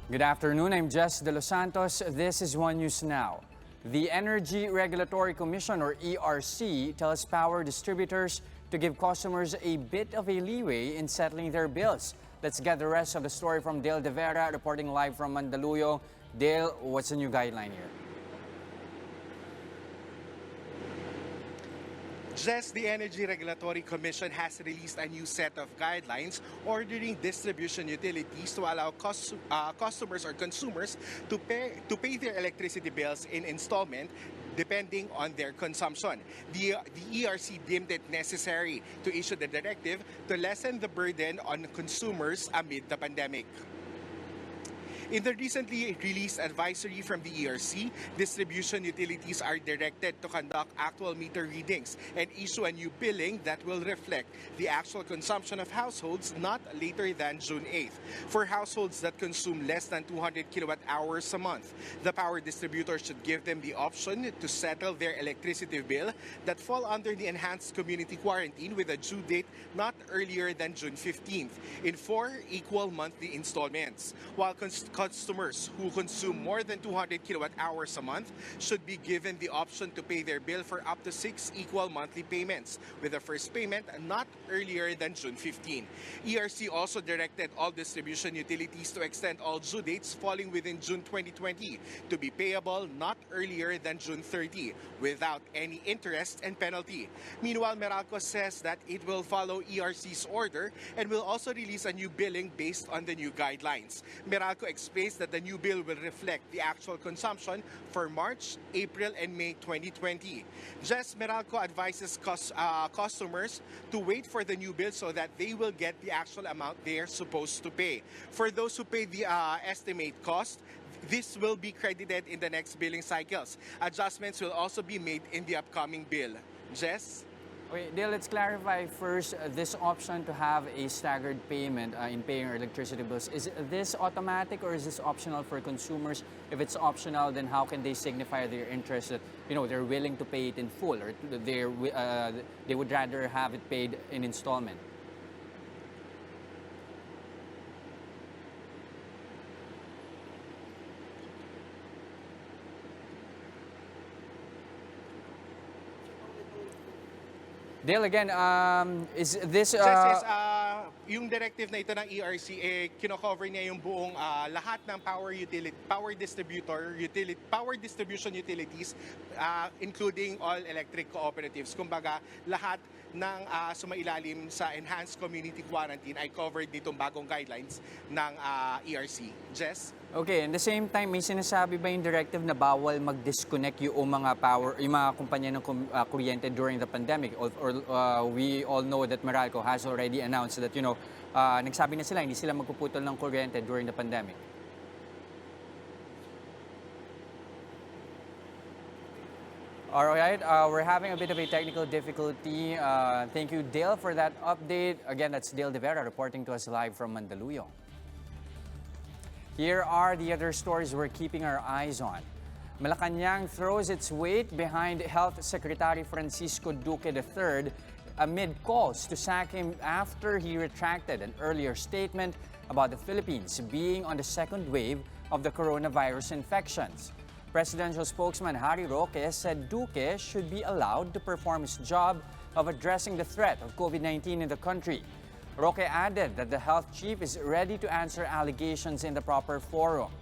Good afternoon, I'm Jess De Los Santos. This is One News Now. The Energy Regulatory Commission, or ERC, tells power distributors to give customers a bit of a leeway in settling their bills. Let's get the rest of the story from Dale De Vera, reporting live from Mandaluyong. Dale, what's the new guideline here? Just the Energy Regulatory Commission has released a new set of guidelines ordering distribution utilities to allow customers or consumers to pay their electricity bills in installment depending on their consumption. The ERC deemed it necessary to issue the directive to lessen the burden on consumers amid the pandemic. In the recently released advisory from the ERC, distribution utilities are directed to conduct actual meter readings and issue a new billing that will reflect the actual consumption of households not later than June 8th. For households that consume less than 200 kilowatt hours a month, the power distributor should give them the option to settle their electricity bill that fall under the enhanced community quarantine with a due date not earlier than June 15th in 4 equal monthly installments, while customers who consume more than 200 kilowatt hours a month should be given the option to pay their bill for up to 6 equal monthly payments, with the first payment not earlier than June 15. ERC also directed all distribution utilities to extend all due dates falling within June 2020 to be payable not earlier than June 30 without any interest and penalty. Meanwhile, Meralco says that it will follow ERC's order and will also release a new billing based on the new guidelines. Meralco explains that the new bill will reflect the actual consumption for March, April, and May 2020. Meralco advises customers to wait for the new bill so that they will get the actual amount they are supposed to pay. For those who pay the estimate cost, this will be credited in the next billing cycles. Adjustments will also be made in the upcoming bill. Jess? Okay, Dale, let's clarify first this option to have a staggered payment in paying our electricity bills. Is this automatic or is this optional for consumers? If it's optional, then how can they signify their interest that they're willing to pay it in full, or they would rather have it paid in installment? Dale, again, is this... Yes, yung directive na ito ng ERC, kino-cover niya yung buong lahat ng power distribution utilities, including all electric cooperatives. Kumbaga, lahat ng sumailalim sa enhanced community quarantine ay covered nitong bagong guidelines ng ERC. Jess? Okay, at the same time, may sinasabi ba yung directive na bawal mag-disconnect yung mga kumpanya ng kuryente during the pandemic? Or we all know that Meralco has already announced that, nagsabi na sila, hindi sila magpuputol ng kuryente during the pandemic. All right, we're having a bit of a technical difficulty. Thank you, Dale, for that update. Again, that's Dale De Vera reporting to us live from Mandaluyong. Here are the other stories we're keeping our eyes on. Malacanang throws its weight behind Health Secretary Francisco Duque III amid calls to sack him after he retracted an earlier statement about the Philippines being on the second wave of the coronavirus infections. Presidential spokesman Harry Roque said Duque should be allowed to perform his job of addressing the threat of COVID-19 in the country. Roque added that the health chief is ready to answer allegations in the proper forum.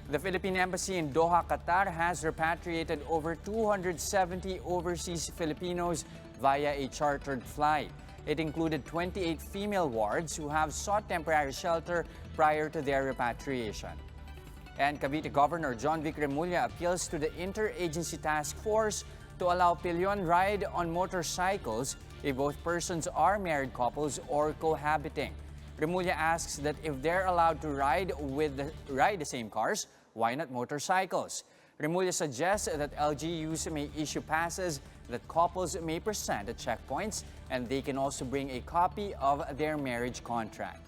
The Philippine Embassy in Doha, Qatar has repatriated over 270 overseas Filipinos via a chartered flight. It included 28 female wards who have sought temporary shelter prior to their repatriation. And Cavite Governor John Vic Remulla appeals to the Interagency Task Force to allow pillion ride on motorcycles if both persons are married couples or cohabiting. Remulla asks that if they're allowed to ride the same cars, why not motorcycles? Remulla suggests that LGUs may issue passes that couples may present at checkpoints, and they can also bring a copy of their marriage contract.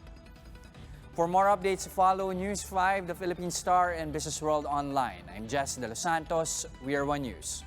For more updates, follow News 5, The Philippine Star, and Business World Online. I'm Jess De Los Santos. We are One News.